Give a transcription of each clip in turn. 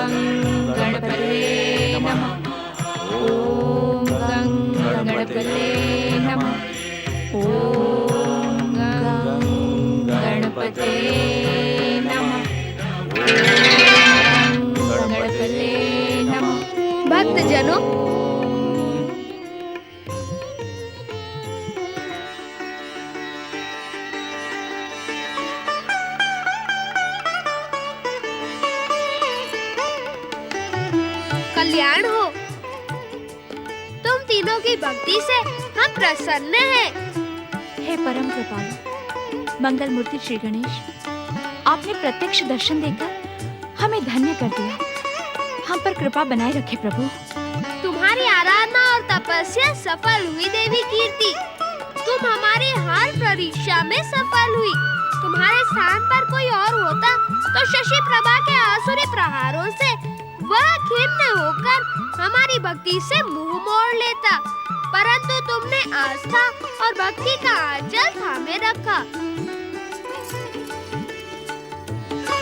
गं गणपतये नमः। ॐ गं गणपतये नमः। ॐ गं गणपतये नमः। ॐ गणपतये नमः। भक्तजनों, कल्याण हो। तुम तीनों की भक्ति से हम प्रसन्न हैं। हे परम कृपालु मंगल मूर्ति श्री गणेश, आपने प्रत्यक्ष दर्शन देकर हमें धन्य कर दिया। हम पर कृपा बनाए रखे प्रभु। तुम्हारी आराधना और तपस्या सफल हुई देवी कीर्ति। तुम हमारी हर परीक्षा में सफल हुई। तुम्हारे स्थान पर कोई और होता तो शशि प्रभा के आसुरी प्रहारों से वह खिन्न होकर हमारी भक्ति से मुंह मोड़ लेता, परंतु तुमने आस्था और भक्ति का आंचल थामे रखा।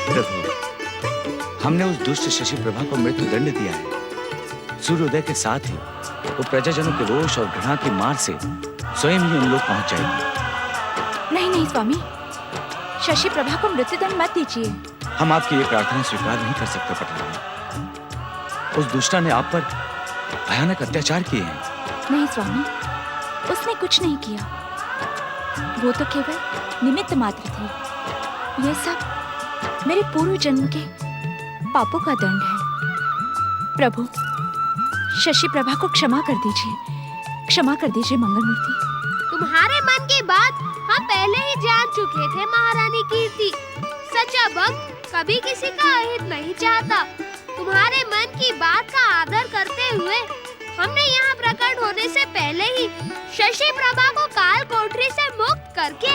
प्रभु, हमने उस दुष्ट शशि प्रभा को मृत्यु दंड दिया है। सूर्योदय के साथ ही वो प्रजाजनों के रोष और घृणा की मार से स्वयं ही उन लोग पहुंच जाएगी। नहीं नहीं स्वामी, शशि प्रभा को मृत्युदंड मत दीजिए। हम आपकी ये प्रार्थना स्वीकार नहीं कर सकते पटरानी। उस दुष्टा ने आप पर भयानक अत्याचार किए हैं। नहीं स्वामी, उसने कुछ नहीं किया। वो तो केवल निमित्त मात्र थी। यह सब मेरे पूर्व जन्म के पापों का दंड है। प्रभु, शशि प्रभा को क्षमा कर दीजिए, क्षमा कर दीजिए मंगल मूर्ति। तुम्हारे मन की बात हम पहले ही जान चुके थे महारानी कीर्ति। सच्चा भक्त कभी किसी का अहित नहीं चाहता। तुम्हारे मन की बात का आदर करते हुए हमने यहाँ प्रकट होने से पहले ही शशि प्रभा को काल कोठरी से मुक्त करके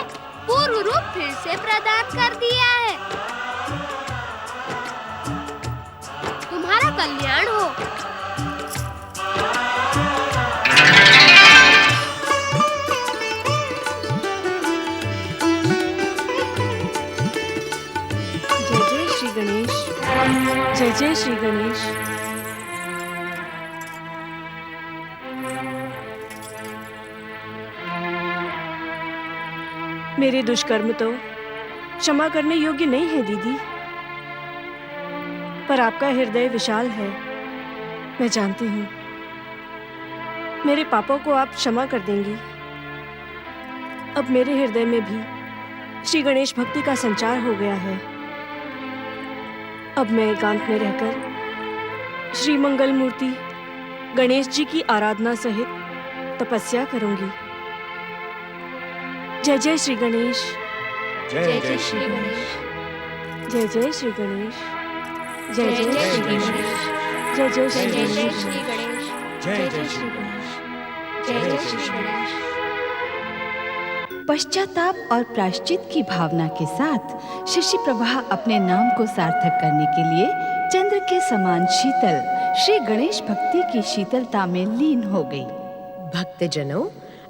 पूर्व रूप फिर से प्रदान कर दिया है। तुम्हारा कल्याण हो। जय जय श्री गणेश। मेरे दुष्कर्म तो क्षमा करने योग्य नहीं है दीदी, पर आपका हृदय विशाल है, मैं जानती हूँ। मेरे पापों को आप क्षमा कर देंगी। अब मेरे हृदय में भी श्री गणेश भक्ति का संचार हो गया है। अब मैं एकांत में रहकर श्री मंगल मूर्ति गणेश जी की आराधना सहित तपस्या करूंगी। जय जय श्री गणेश। जय जय श्री गणेश। जय जय श्री गणेश। जय जय श्री गणेश। जय जय श्री गणेश। जय जय श्री गणेश। जय जय श्री गणेश। पश्चाताप और प्रायश्चित की भावना के साथ शशि प्रभा अपने नाम को सार्थक करने के लिए चंद्र के समान शीतल श्री गणेश भक्ति की शीतलता में लीन हो गई। भक्तजनों,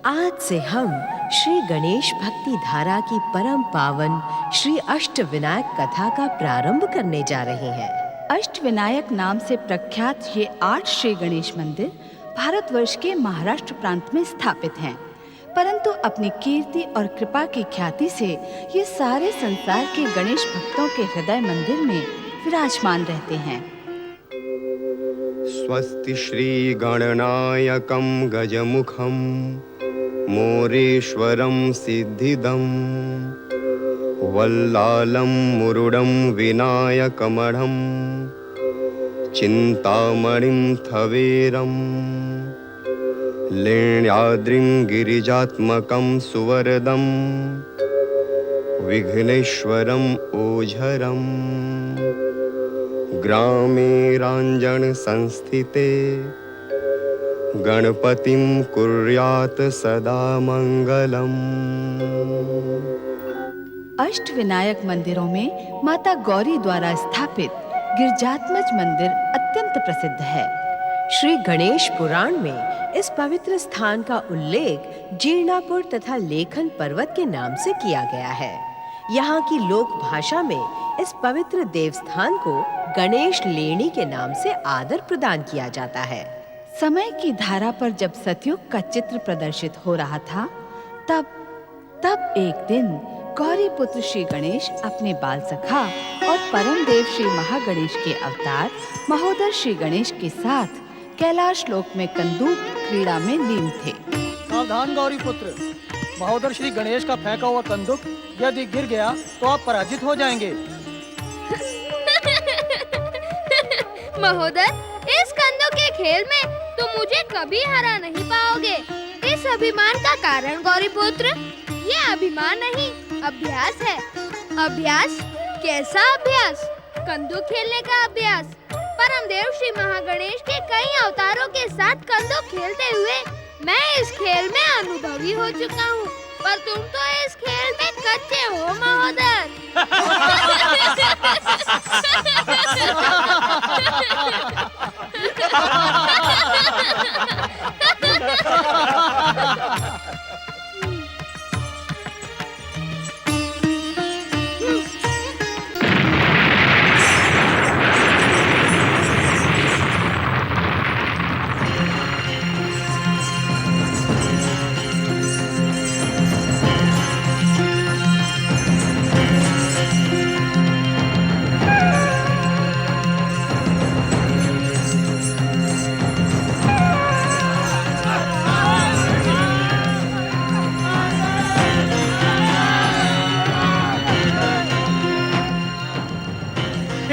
आज से हम श्री गणेश भक्ति धारा की परम पावन श्री अष्टविनायक कथा का प्रारंभ करने जा रहे हैं। अष्टविनायक नाम से प्रख्यात ये 8 श्री गणेश मंदिर भारतवर्ष के महाराष्ट्र प्रांत में स्थापित हैं, परंतु अपनी कीर्ति और कृपा की ख्याति से ये सारे संसार के गणेश भक्तों के हृदय मंदिर में विराजमान रहते हैं। स्वस्ति श्री गणनायकं गजमुखं मोरेश्वरं सिद्धिदं वल्लालं मुरुडं विनायकमणं चिन्तामणिं थवेरम् लेण्याद्रिं गिरिजात्मकं सुवरदं विघ्नेश्वरम् ओझरम् ग्रामे राञ्जन संस्थिते गणपतिं कुर्यात् सदा मंगलम्। अष्टविनायक मंदिरों में माता गौरी द्वारा स्थापित गिरिजात्मज मंदिर अत्यंत प्रसिद्ध है। श्री गणेश पुराण में इस पवित्र स्थान का उल्लेख जीर्णापुर तथा लेखन पर्वत के नाम से किया गया है। यहाँ की लोक भाषा में इस पवित्र देवस्थान को गणेश लेणी के नाम से आदर प्रदान किया जाता है। समय की धारा पर जब सतयुग का चित्र प्रदर्शित हो रहा था, तब एक दिन गौरी पुत्र श्री गणेश अपने बाल सखा और परम देव श्री महागणेश के अवतार महोदर श्री गणेश के साथ कैलाश लोक में कंदूक क्रीड़ा में लीन थे। सावधान गौरी पुत्र, महोदर श्री गणेश का फेंका हुआ कंदुक यदि गिर गया तो आप पराजित हो जाएंगे। महोदर, इस कंदों के खेल में तुम मुझे कभी हरा नहीं पाओगे। इस अभिमान का कारण गौरी पुत्र, ये अभिमान नहीं, अभ्यास है। अभ्यास? कैसा अभ्यास? कंदूक खेलने का अभ्यास। परमदेव श्री महागणेश के कई अवतारों के साथ कंदूक खेलते हुए मैं इस खेल में अनुभवी हो चुका हूँ, पर तुम तो इस खेल में कच्चे हो महोदर।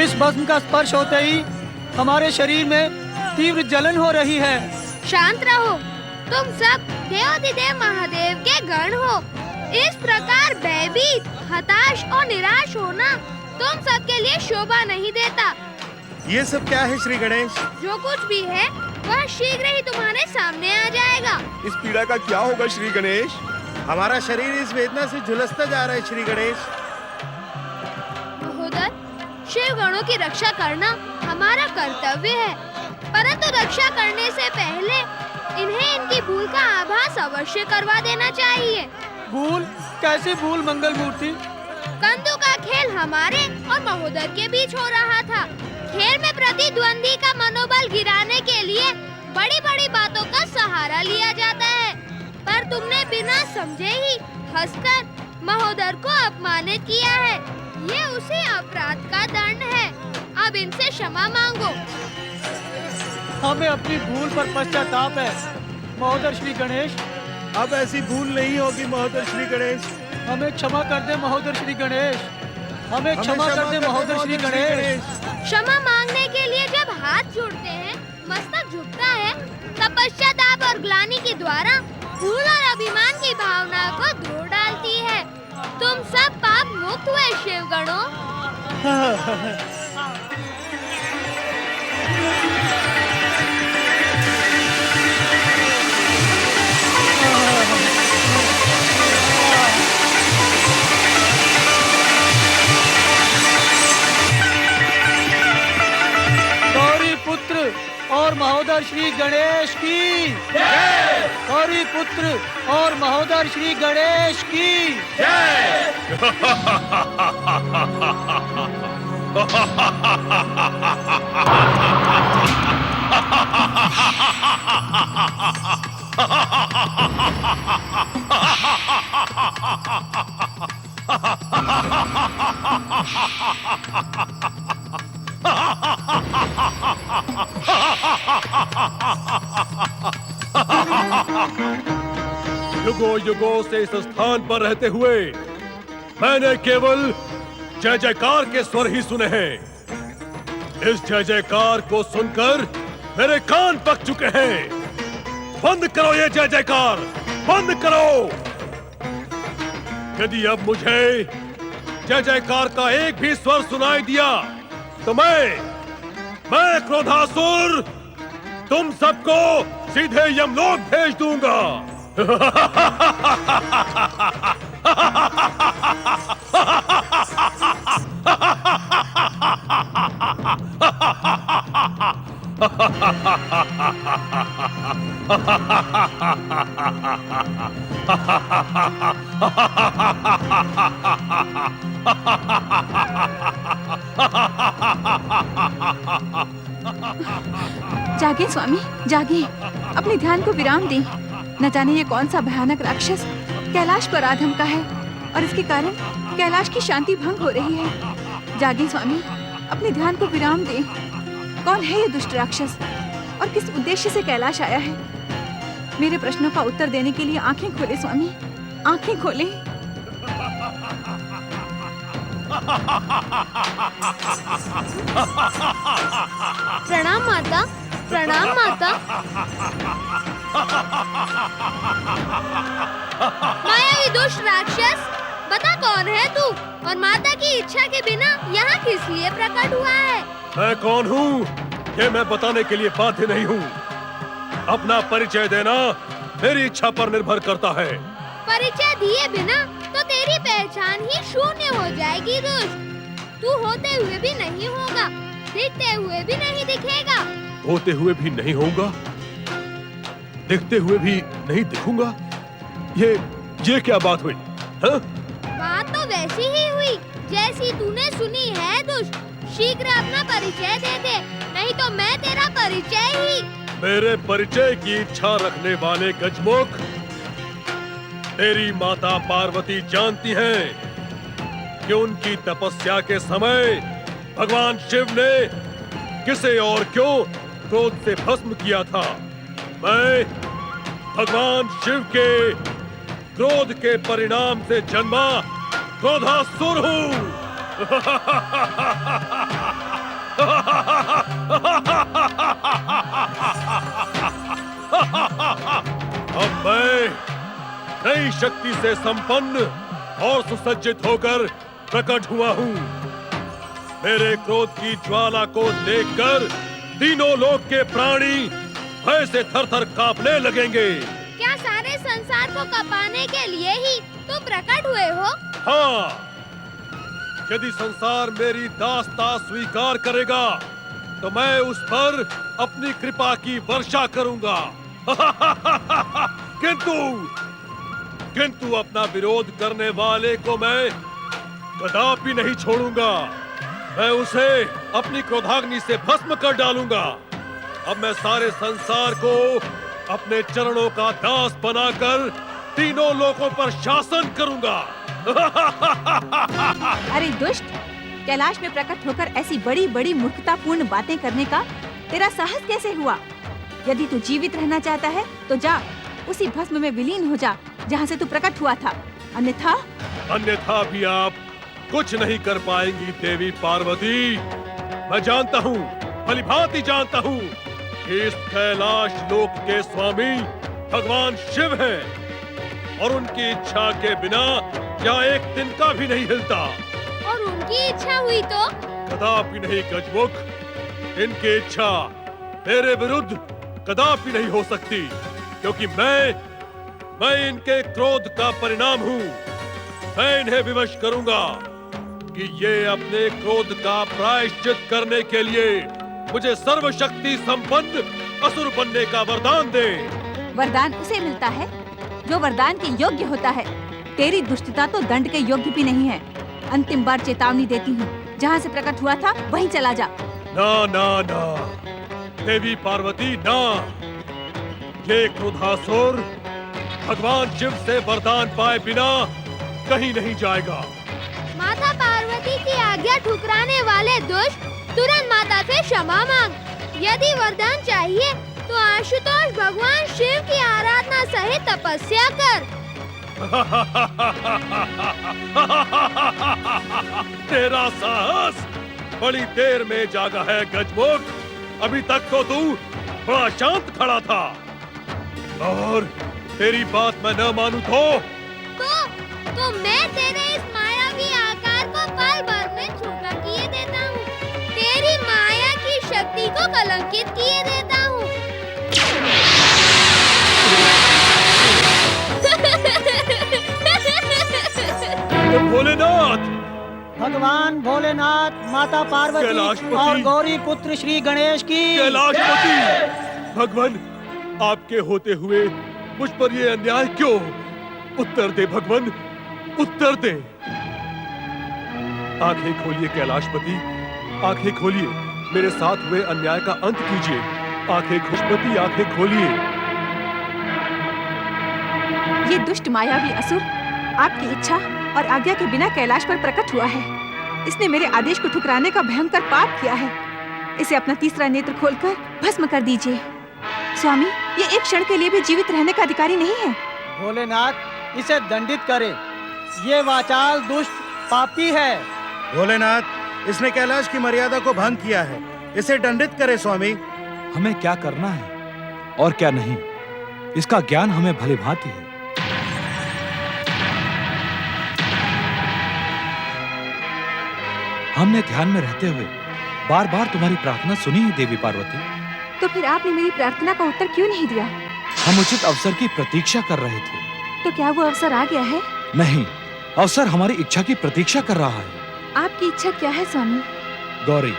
इस भस्म का स्पर्श होते ही हमारे शरीर में तीव्र जलन हो रही है। शांत रहो, तुम सब देवाधिदेव महादेव के गण हो। इस प्रकार भयभीत, हताश और निराश होना तुम सबके लिए शोभा नहीं देता। ये सब क्या है श्री गणेश? जो कुछ भी है वह शीघ्र ही तुम्हारे सामने आ जाएगा। इस पीड़ा का क्या होगा श्री गणेश? हमारा शरीर इस वेदना से झुलसता जा रहा है श्री गणेश। महोदर, शिव गणों की रक्षा करना हमारा कर्तव्य है, परंतु रक्षा करने से पहले इन्हें इनकी भूल का आभास अवश्य करवा देना चाहिए। भूल? कैसी भूल मंगल मूर्ति? कंदू का खेल हमारे और महोदर के बीच हो रहा था। खेल में प्रतिद्वंदी का मनोबल गिराने के लिए बड़ी बड़ी बातों का सहारा लिया जाता है, पर तुमने बिना समझे ही हंसकर महोदर को अपमानित किया है। ये उसी अपराध का दंड है। अब इनसे क्षमा मांगो। हमें अपनी भूल पर पश्चाताप है महोदर श्री गणेश। अब ऐसी भूल नहीं होगी महोदर श्री गणेश। हमें क्षमा कर दे महोदर श्री गणेश। हमें क्षमा कर दे महोदर श्री गणेश। क्षमा मांगने के लिए जब हाथ जोड़ते हैं, मस्तक झुकता है, तब पश्चाताप और ग्लानि के द्वारा भूल और अभिमान की भावना को धो डालती है। तुम सब पाप मुक्त हुए शिवगणों। गौरी पुत्र और महोदर श्री गणेश की जय। गौरी पुत्र और महोदर श्री गणेश की जय। युगों युगों से इस स्थान पर रहते हुए मैंने केवल जय जयकार के स्वर ही सुने हैं। इस जय जयकार को सुनकर मेरे कान पक चुके हैं। बंद करो ये जय जयकार, बंद करो। यदि अब मुझे जय जयकार का एक भी स्वर सुनाई दिया तो मैं क्रोधासुर तुम सबको सीधे यमलोक भेज दूंगा। जागे स्वामी, जागे, अपने ध्यान को विराम दें। न जाने ये कौन सा भयानक राक्षस कैलाश पर आधम का है और इसके कारण कैलाश की शांति भंग हो रही है। जागे स्वामी, अपने ध्यान को विराम दें। कौन है ये दुष्ट राक्षस और किस उद्देश्य से कैलाश आया है? मेरे प्रश्नों का उत्तर देने के लिए आंखें खोले स्वामी, आंखें खोले। प्रणाम माता, प्रणाम माता। मायावी दुष्ट राक्षस, बता कौन है तू और माता की इच्छा के बिना यहाँ किस लिए प्रकट हुआ है? मैं कौन हूँ ये मैं बताने के लिए बाध्य नहीं हूँ। अपना परिचय देना मेरी इच्छा पर निर्भर करता है। परिचय दिए बिना तो तेरी पहचान ही शून्य हो जाएगी दुष्ट। तू होते हुए भी नहीं होगा, दिखते हुए भी नहीं दिखेगा। होते हुए भी नहीं होऊंगा, दिखते हुए भी नहीं दिखूंगा। ये क्या बात हुई? हाँ? बात तो वैसी ही हुई जैसी तूने सुनी है दुष्ट। शीघ्र अपना परिचय दे दे, नहीं तो मैं तेरा परिचय ही। मेरे परिचय की इच्छा रखने वाले गजमुख, तेरी माता पार्वती जानती हैं कि उनकी तपस्या के समय भगवान शिव ने किसे और क्यों क्रोध से भस्म किया था। मैं भगवान शिव के क्रोध के परिणाम से जन्मा क्रोधासुर हूँ। अब मैं नई शक्ति से संपन्न और सुसज्जित होकर प्रकट हुआ हूँ। मेरे क्रोध की ज्वाला को देखकर तीनों लोक के प्राणी भय से थर-थर कांपने लगेंगे। क्या सारे संसार को कपाने के लिए ही तुम प्रकट हुए हो? हाँ, यदि संसार मेरी दास्ता स्वीकार करेगा तो मैं उस पर अपनी कृपा की वर्षा करूंगा। किंतु अपना विरोध करने वाले को मैं कदापि नहीं छोड़ूंगा। मैं उसे अपनी क्रोधाग्नि से भस्म कर डालूंगा। अब मैं सारे संसार को अपने चरणों का दास बनाकर तीनों लोकों पर शासन करूंगा। अरे दुष्ट, कैलाश में प्रकट होकर ऐसी बड़ी बड़ी मूर्खतापूर्ण बातें करने का तेरा साहस कैसे हुआ? यदि तू जीवित रहना चाहता है तो जा, उसी भस्म में विलीन हो जा जहाँ से तू प्रकट हुआ था। अन्यथा भी आप कुछ नहीं कर पाएंगी देवी पार्वती। मैं जानता हूँ, भलीभांति जानता हूँ कि इस कैलाश लोक के स्वामी भगवान शिव हैं और उनकी इच्छा के बिना यहाँ एक दिन का भी नहीं हिलता। और उनकी इच्छा हुई तो? कदापि नहीं गजमुख, इनकी इच्छा मेरे विरुद्ध कदापि नहीं हो सकती, क्योंकि मैं इनके क्रोध का परिणाम हूँ। मैं इन्हें विवश करूंगा कि ये अपने क्रोध का प्रायश्चित करने के लिए मुझे सर्वशक्ति संपन्न असुर बनने का वरदान दे। वरदान उसे मिलता है जो वरदान के योग्य होता है। तेरी दुष्टता तो दंड के योग्य भी नहीं है। अंतिम बार चेतावनी देती हूँ, जहाँ से प्रकट हुआ था वहीं चला जा। ना ना ना देवी पार्वती, ना। ये क्रोधासुर भगवान शिव से वरदान पाए बिना कहीं नहीं जाएगा। माता पार्वती की आज्ञा ठुकराने वाले दुष्ट, तुरंत माता से क्षमा मांग। यदि वरदान चाहिए तो आशुतोष भगवान शिव की आराधना सहित तपस्या कर। तेरा साहस बड़ी देर में जागा है गजमुख। अभी तक तो तू बड़ा शांत खड़ा था, और तेरी बात मैं न मानूं तो मैं तेरे इस मायावी आकार को पल भर में छोटा किए देता हूँ। तेरी माया की शक्ति को कलंकित किए देता हूँ। भोलेनाथ, भगवान भोलेनाथ, माता पार्वती और गौरी पुत्र श्री गणेश की। कैलाशपति भगवान, आपके होते हुए मुझ पर ये अन्याय क्यों? उत्तर दे भगवान, उत्तर दे। आंखें खोलिए कैलाशपति, आंखें खोलिए, मेरे साथ हुए अन्याय का अंत कीजिए। आंखें खुशपति, आंखें खोलिए। ये दुष्ट मायावी असुर आपकी इच्छा और आज्ञा के बिना कैलाश पर प्रकट हुआ है। इसने मेरे आदेश को ठुकराने का भयंकर पाप किया है। इसे अपना तीसरा नेत्र खोलकर भस्म कर दीजिए। स्वामी, ये एक क्षण के लिए भी जीवित रहने का अधिकारी नहीं है। भोलेनाथ, इसे दंडित करें। ये वाचाल दुष्ट पापी है। भोलेनाथ, इसने कैलाश की मर्यादा को भंग किया है। इसे दंडित करे स्वामी। हमें क्या करना है और क्या नहीं, इसका ज्ञान हमें भली भांति है। हमने ध्यान में रहते हुए बार बार तुम्हारी प्रार्थना सुनी है देवी पार्वती। तो फिर आपने मेरी प्रार्थना का उत्तर क्यों नहीं दिया? हम उचित अवसर की प्रतीक्षा कर रहे थे। तो क्या वो अवसर आ गया है? नहीं, अवसर हमारी इच्छा की प्रतीक्षा कर रहा है। आपकी इच्छा क्या है स्वामी? गौरी,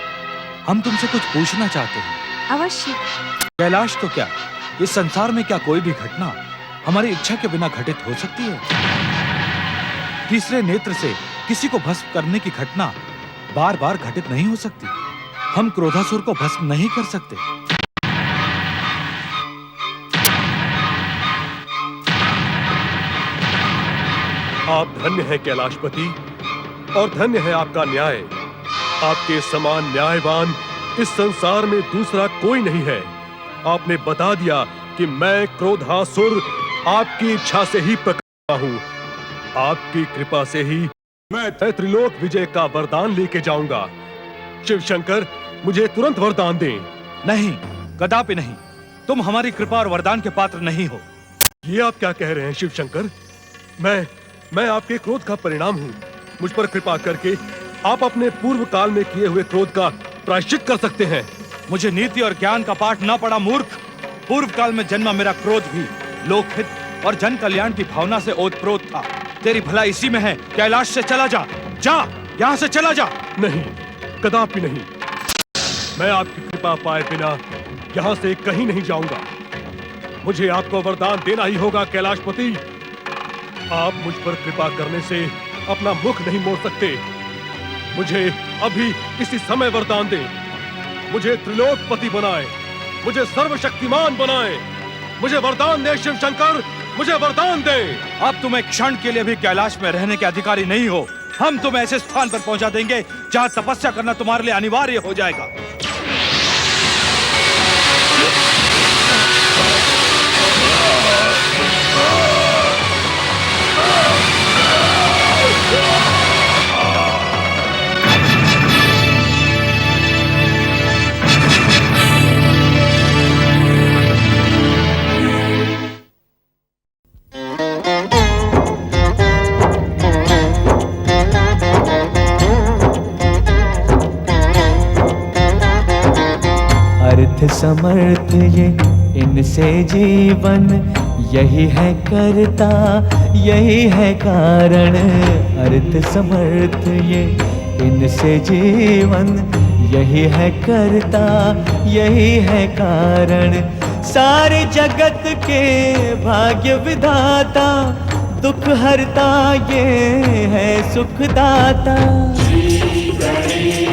हम तुमसे कुछ पूछना चाहते हैं। अवश्य। कैलाश तो क्या, इस संसार में क्या कोई भी घटना हमारी इच्छा के बिना घटित हो सकती है? तीसरे नेत्र से किसी को भस्म करने की घटना बार बार घटित नहीं हो सकती। हम क्रोधासुर को भस्म नहीं कर सकते। आप धन्य हैं कैलाशपति, और धन्य है आपका न्याय। आपके समान न्यायवान इस संसार में दूसरा कोई नहीं है। आपने बता दिया कि मैं क्रोधासुर आपकी इच्छा से ही प्रकट हुआ हूँ। आपकी कृपा से ही मैं त्रिलोक विजय का वरदान लेके जाऊंगा। शिव शंकर, मुझे तुरंत वरदान दें। नहीं, कदापि नहीं। तुम हमारी कृपा और वरदान के पात्र नहीं हो। ये आप क्या कह रहे हैं शिव शंकर? मैं आपके क्रोध का परिणाम हूँ। मुझ पर कृपा करके आप अपने पूर्व काल में किए हुए क्रोध का प्रायश्चित कर सकते हैं। मुझे नीति और ज्ञान का पाठ न पड़ा मूर्ख। पूर्व काल में जन्मा मेरा क्रोध भी लोकहित और जन कल्याण की भावना से ओतप्रोत था। तेरी भलाई इसी में है। कैलाश से चला जा, जा, यहाँ से चला जा। नहीं, कदापि नहीं। मैं आपकी कृपा पाए बिना यहाँ से कहीं नहीं जाऊंगा। मुझे आपको वरदान देना ही होगा कैलाशपति। आप मुझ पर कृपा करने से अपना मुख नहीं मोड़ सकते। मुझे अभी इसी समय वरदान दें। मुझे त्रिलोकपति बनाए, मुझे सर्वशक्तिमान बनाए। मुझे वरदान दे शिव शंकर, मुझे वरदान दे। अब तुम एक क्षण के लिए भी कैलाश में रहने के अधिकारी नहीं हो। हम तुम्हें ऐसे स्थान पर पहुंचा देंगे जहां तपस्या करना तुम्हारे लिए अनिवार्य हो जाएगा। अर्थ समर्थ ये इनसे जीवन, यही है करता यही है कारण। अर्थ समर्थ ये इनसे जीवन, यही है करता यही है कारण। सारे जगत के भाग्य विधाता, दुख हरता ये है सुखदाता। श्री गणेश